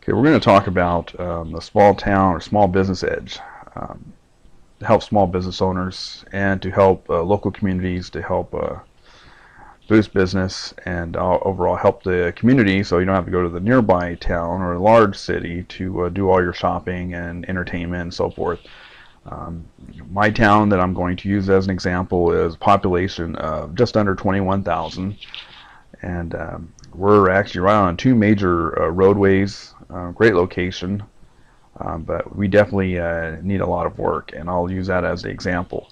Okay, we're going to talk about the small town or small business edge um, to help small business owners and to help local communities to help boost business and overall help the community so you don't have to go to the nearby town or a large city to do all your shopping and entertainment and so forth. Um, my town that I'm going to use as an example is a population of just under 21,000, and we're actually right on two major roadways. Great location, but we definitely need a lot of work, and I'll use that as the example.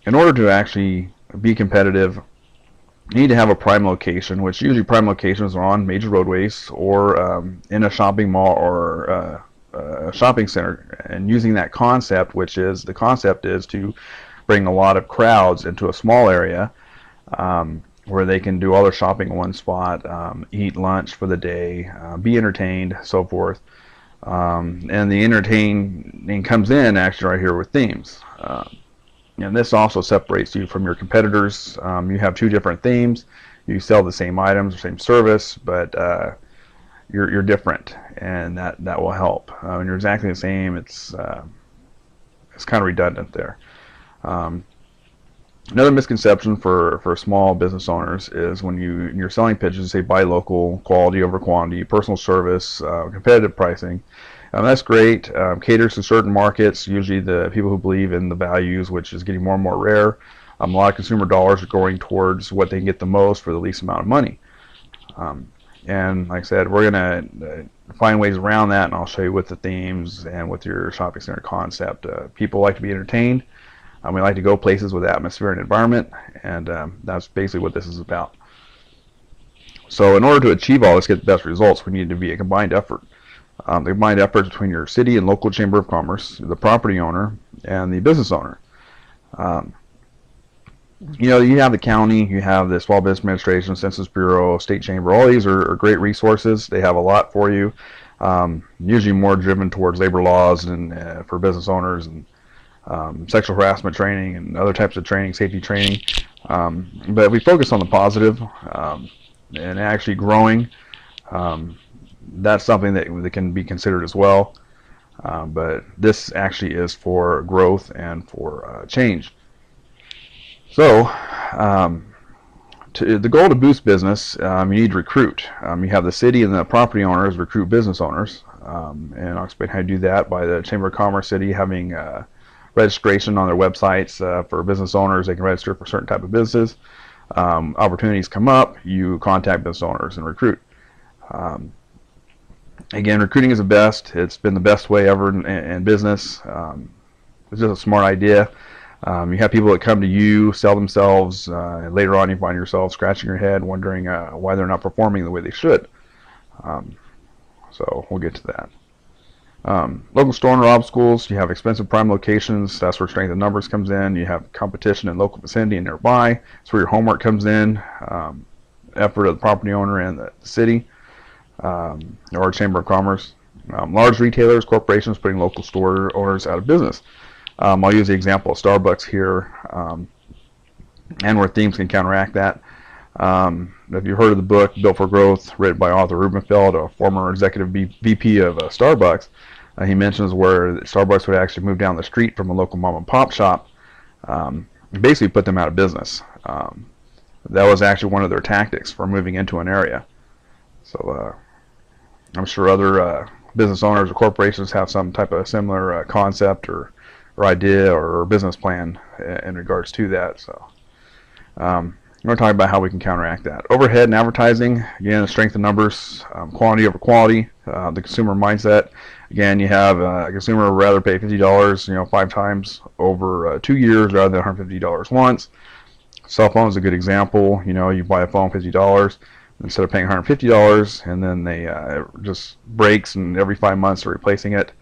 In order to actually be competitive, you need to have a prime location, which usually prime locations are on major roadways or in a shopping mall or a shopping center. And using that concept, which is the concept is to bring a lot of crowds into a small area where they can do all their shopping in one spot, eat lunch for the day, be entertained, so forth. And the entertaining comes in actually right here with themes. And this also separates you from your competitors. You have two different themes. You sell the same items, the same service, but you're different, and that will help. When you're exactly the same, it's kind of redundant there. Another misconception for small business owners is when in your selling pitches, say buy local, quality over quantity, personal service, competitive pricing. That's great. Caters to certain markets, usually the people who believe in the values, which is getting more and more rare. A lot of consumer dollars are going towards what they can get the most for the least amount of money. And like I said, we're going to find ways around that, and I'll show you with the themes and with your shopping center concept. People like to be entertained. We like to go places with atmosphere and environment, and that's basically what this is about. So in order to achieve all this, get the best results, we need to be a combined effort. The combined efforts between your city and local chamber of commerce, the property owner, and the business owner. You have the county, you have the Small Business Administration, Census Bureau, State Chamber. All these are great resources. They have a lot for you. Usually more driven towards labor laws and for business owners and sexual harassment training and other types of training, safety training. But if we focus on the positive and actually growing, that's something that can be considered as well. But this actually is for growth and for change. So the goal to boost business, you need to recruit. You have the city and the property owners recruit business owners. And I'll explain how to do that by the Chamber of Commerce City having registration on their websites for business owners. They can register for certain type of business. Opportunities come up, you contact business owners and recruit. Again, recruiting is the best. It's been the best way ever in business. It's just a smart idea. You have people that come to you, sell themselves, and later on you find yourself scratching your head wondering why they're not performing the way they should. So we'll get to that. Local store owner obstacles, you have expensive prime locations. That's where strength of numbers comes in. You have competition in local vicinity and nearby. That's where your homework comes in. Effort of the property owner and the city or Chamber of Commerce. Large retailers, corporations putting local store owners out of business. I'll use the example of Starbucks here and where themes can counteract that. If you've heard of the book Built for Growth, written by Arthur Rubenfeld, a former executive VP of Starbucks, he mentions where Starbucks would actually move down the street from a local mom and pop shop, basically put them out of business. That was actually one of their tactics for moving into an area. So I'm sure other business owners or corporations have some type of similar concept or idea or business plan in regards to that. So we're talking about how we can counteract that. Overhead and advertising, again, the strength of numbers, quantity over quality, the consumer mindset. Again, you have a consumer would rather pay $50, 5 times over 2 years rather than $150 once. Cell phone is a good example. You buy a phone $50 instead of paying $150, and then they just breaks, and every 5 months they're replacing it.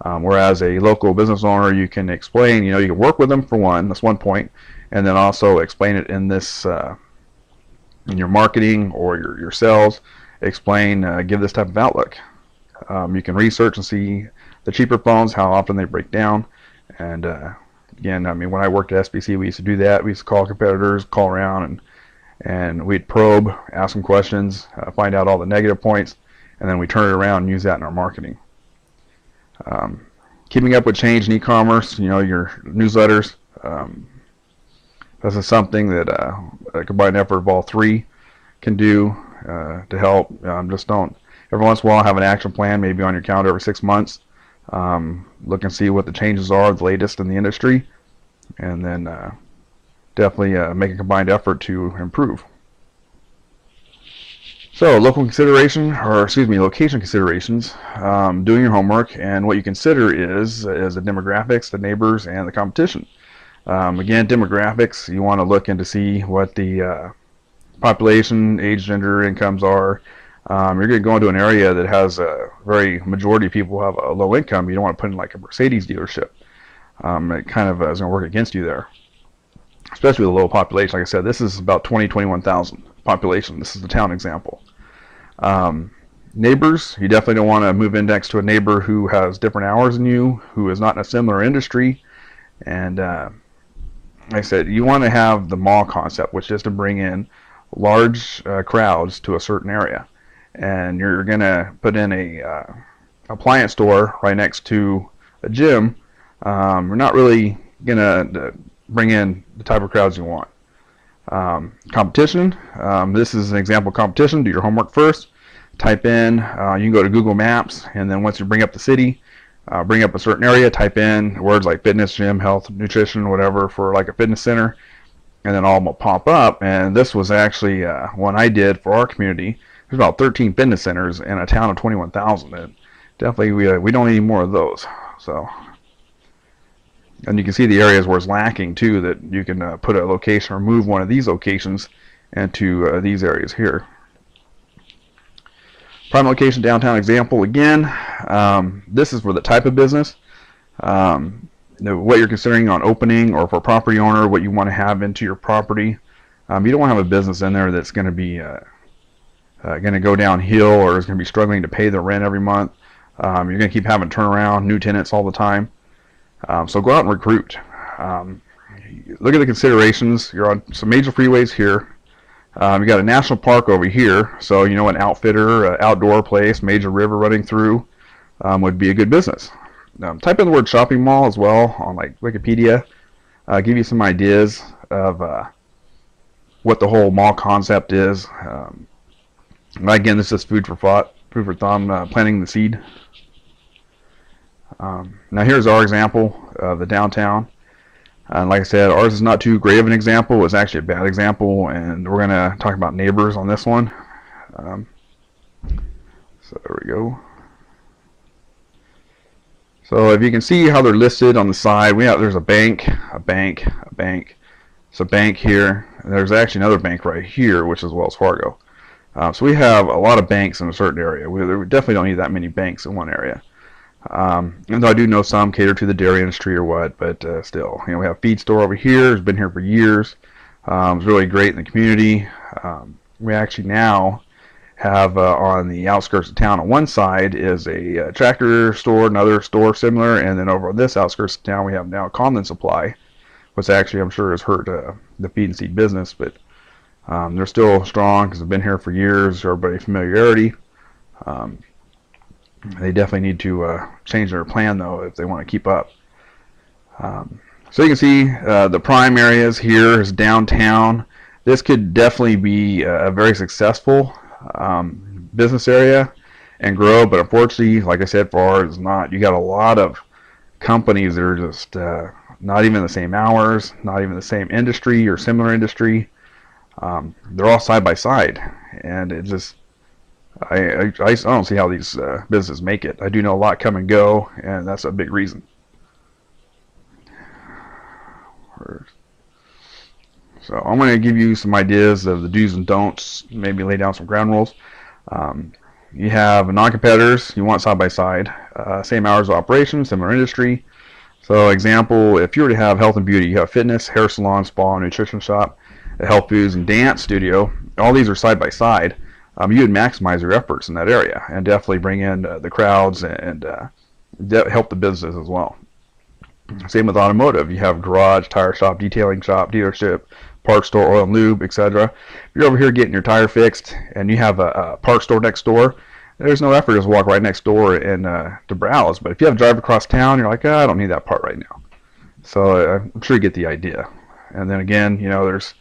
Whereas a local business owner, you can explain, you can work with them for one, that's one point, and then also explain it in this, in your marketing or your sales, explain, give this type of outlook. You can research and see the cheaper phones, how often they break down, and again, when I worked at SBC, we used to do that. We used to call competitors, call around, and we'd probe, ask them questions, find out all the negative points, and then we turn it around and use that in our marketing. Keeping up with change in e-commerce, your newsletters. This is something that a combined effort of all three can do to help. Just don't, every once in a while, have an action plan, maybe on your calendar every 6 months. Look and see what the changes are, the latest in the industry, and then definitely make a combined effort to improve. So location considerations, doing your homework, and what you consider is the demographics, the neighbors, and the competition. Again, demographics, you want to look in to see what the population, age, gender, incomes are. You're going to go into an area that has a very majority of people have a low income. You don't want to put in like a Mercedes dealership. It kind of is going to work against you there, especially with a low population. Like I said, this is about 21,000 population. This is the town example. Neighbors, you definitely don't want to move in next to a neighbor who has different hours than you, who is not in a similar industry. And like I said, you want to have the mall concept, which is to bring in large crowds to a certain area. And you're going to put in a appliance store right next to a gym. You're not really going to bring in the type of crowds you want. Competition. This is an example of competition. Do your homework first. Type in, you can go to Google Maps, and then once you bring up the city, bring up a certain area, type in words like fitness, gym, health, nutrition, whatever for like a fitness center, and then all will pop up. And this was actually one I did for our community. There's about 13 fitness centers in a town of 21,000, and definitely we don't need more of those. So, and you can see the areas where it's lacking too, that you can put a location or move one of these locations into these areas here. Prime location, downtown example again. This is for the type of business, what you're considering on opening, or for a property owner, what you want to have into your property. You don't want to have a business in there that's going to be going to go downhill, or is going to be struggling to pay the rent every month. You're going to keep having turnaround, new tenants all the time. So go out and recruit. Look at the considerations. You're on some major freeways here. You got a national park over here, so an outfitter, outdoor place, major river running through would be a good business. Type in the word shopping mall as well on like Wikipedia. Give you some ideas of what the whole mall concept is. Again, this is food for thought, planting the seed. Now here's our example of the downtown. And like I said, ours is not too great of an example. It's actually a bad example, and we're going to talk about neighbors on this one. So there we go. So if you can see how they're listed on the side, there's a bank, a bank, a bank. It's a bank here. And there's actually another bank right here, which is Wells Fargo. So we have a lot of banks in a certain area. We definitely don't need that many banks in one area. And though I do know some cater to the dairy industry or what, but still, we have a feed store over here. It's been here for years. It's really great in the community. We actually now have on the outskirts of town on one side is a tractor store, another store similar, and then over on this outskirts of town we have now Conlin Supply, which actually I'm sure has hurt the feed and seed business, but they're still strong because they've been here for years. Everybody familiarity. They definitely need to change their plan though if they want to keep up. So you can see the prime areas here is downtown. This could definitely be a very successful business area and grow, but unfortunately, like I said, for ours, it's not. You got a lot of companies that are just not even the same hours, not even the same industry or similar industry. They're all side by side, and it just I don't see how these businesses make it. I do know a lot come and go, and that's a big reason. So I'm going to give you some ideas of the do's and don'ts, maybe lay down some ground rules. You have non-competitors, you want side by side, same hours of operation, similar industry. So example, if you were to have health and beauty, you have fitness, hair salon, spa, nutrition shop, a health foods and dance studio. All these are side by side. You would maximize your efforts in that area and definitely bring in the crowds and help the business as well. Same with automotive. You have garage, tire shop, detailing shop, dealership, parts store, oil and lube, etc. If you're over here getting your tire fixed and you have a parts store next door, there's no effort to just walk right next door and to browse. But if you have to drive across town, you're like, I don't need that part right now. So I'm sure you get the idea. And then again, there's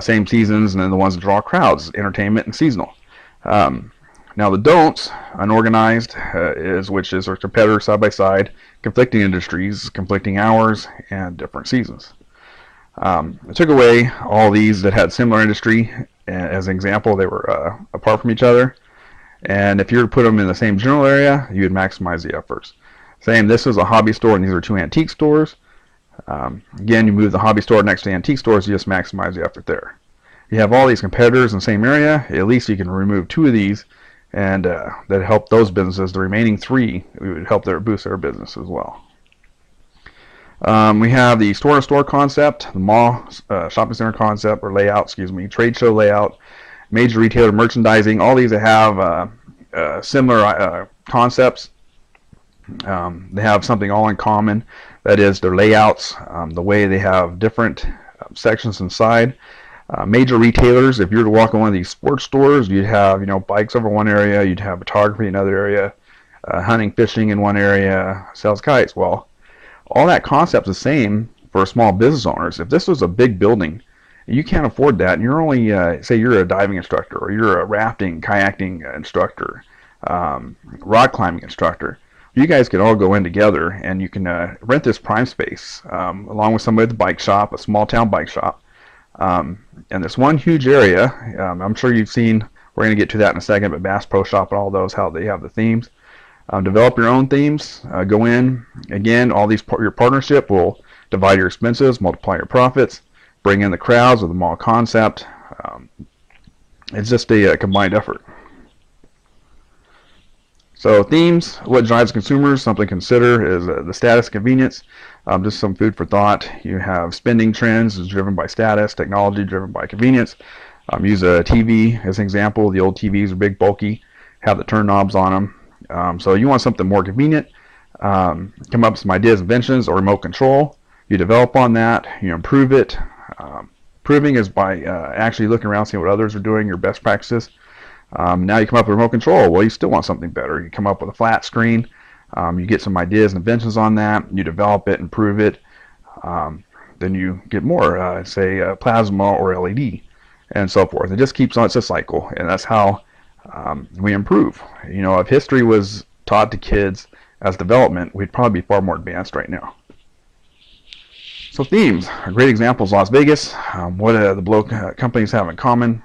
same seasons, and then the ones that draw crowds, entertainment and seasonal. Now the don'ts, unorganized, which is our competitors side by side, conflicting industries, conflicting hours, and different seasons. I took away all these that had similar industry. As an example, they were apart from each other. And if you were to put them in the same general area, you would maximize the efforts. Same, this is a hobby store, and these are two antique stores. Again, you move the hobby store next to the antique stores, you just maximize the effort there. You have all these competitors in the same area, at least you can remove two of these, and that help those businesses. The remaining three, we would help boost their business as well. We have the store-to-store concept, the mall shopping center concept, or layout, trade show layout, major retailer merchandising. All these that have similar concepts. They have something all in common. That is their layouts, the way they have different sections inside. Major retailers, if you were to walk in one of these sports stores, you'd have bikes over one area, you'd have photography in another area, hunting, fishing in one area, sells kites. Well, all that concept's the same for small business owners. If this was a big building, you can't afford that, and you're only, say you're a diving instructor, or you're a rafting, kayaking instructor, rock climbing instructor, you guys can all go in together, and you can rent this prime space along with somebody at the bike shop, a small town bike shop. And this one huge area, I'm sure you've seen, we're going to get to that in a second, but Bass Pro Shop and all those, how they have the themes. Develop your own themes. Go in. Again, all these your partnership will divide your expenses, multiply your profits, bring in the crowds with the mall concept. It's just a combined effort. So themes, what drives consumers, something to consider is the status, convenience, just some food for thought. You have spending trends is driven by status, technology driven by convenience. Use a TV as an example. The old TVs are big, bulky, have the turn knobs on them. So you want something more convenient. Come up with some ideas, inventions, or remote control. You develop on that, you improve it. Improving is by actually looking around, seeing what others are doing, your best practices. Now you come up with remote control. Well, you still want something better. You come up with a flat screen. You get some ideas and inventions on that. You develop it, improve it. Then you get more, say plasma or LED, and so forth. It just keeps on. It's a cycle, and that's how we improve. If history was taught to kids as development, we'd probably be far more advanced right now. So themes. A great example is Las Vegas. What the companies have in common.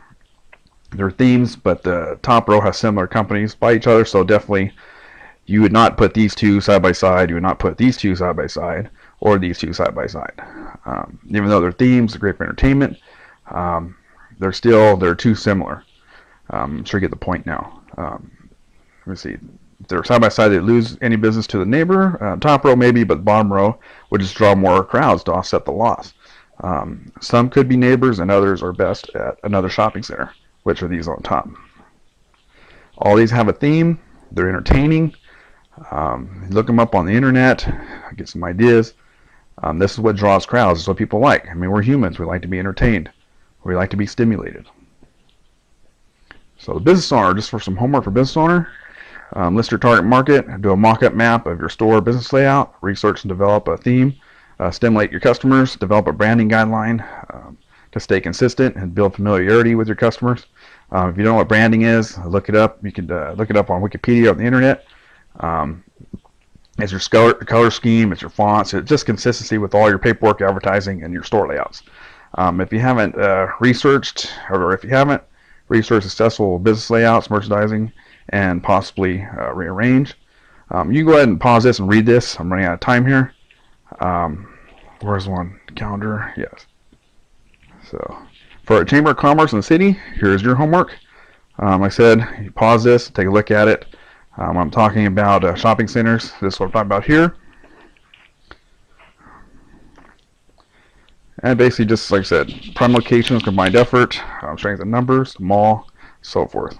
Their themes, but the top row has similar companies by each other, so definitely you would not put these two side by side, you would not put these two side by side, or these two side by side. Even though their themes are great for entertainment, they're too similar. I'm sure you get the point now. Let me see. If they're side by side, they lose any business to the neighbor. Top row maybe, but bottom row would just draw more crowds to offset the loss. Some could be neighbors, and others are best at another shopping center, which are these on top. All these have a theme. They're entertaining. Look them up on the internet, get some ideas. This is what draws crowds. This is what people like. I mean, we're humans. We like to be entertained. We like to be stimulated. So the business owner, just for some homework for business owner, list your target market, do a mock-up map of your store business layout, research and develop a theme, stimulate your customers, develop a branding guideline to stay consistent and build familiarity with your customers. If you don't know what branding is, look it up. You can look it up on Wikipedia on the internet. It's your color scheme, it's your fonts, it's just consistency with all your paperwork, advertising, and your store layouts. If you haven't researched successful business layouts, merchandising, and possibly rearrange, you go ahead and pause this and read this. I'm running out of time here. Where's one? Calendar? Yes. So, for a Chamber of Commerce in the city, here's your homework. Like I said, you pause this, take a look at it. I'm talking about shopping centers. This is what I'm talking about here. And basically, just like I said, prime locations, combined effort, strength in numbers, mall, so forth.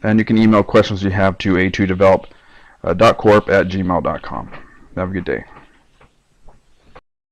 And you can email questions you have to a2develop.corp@gmail.com. Have a good day.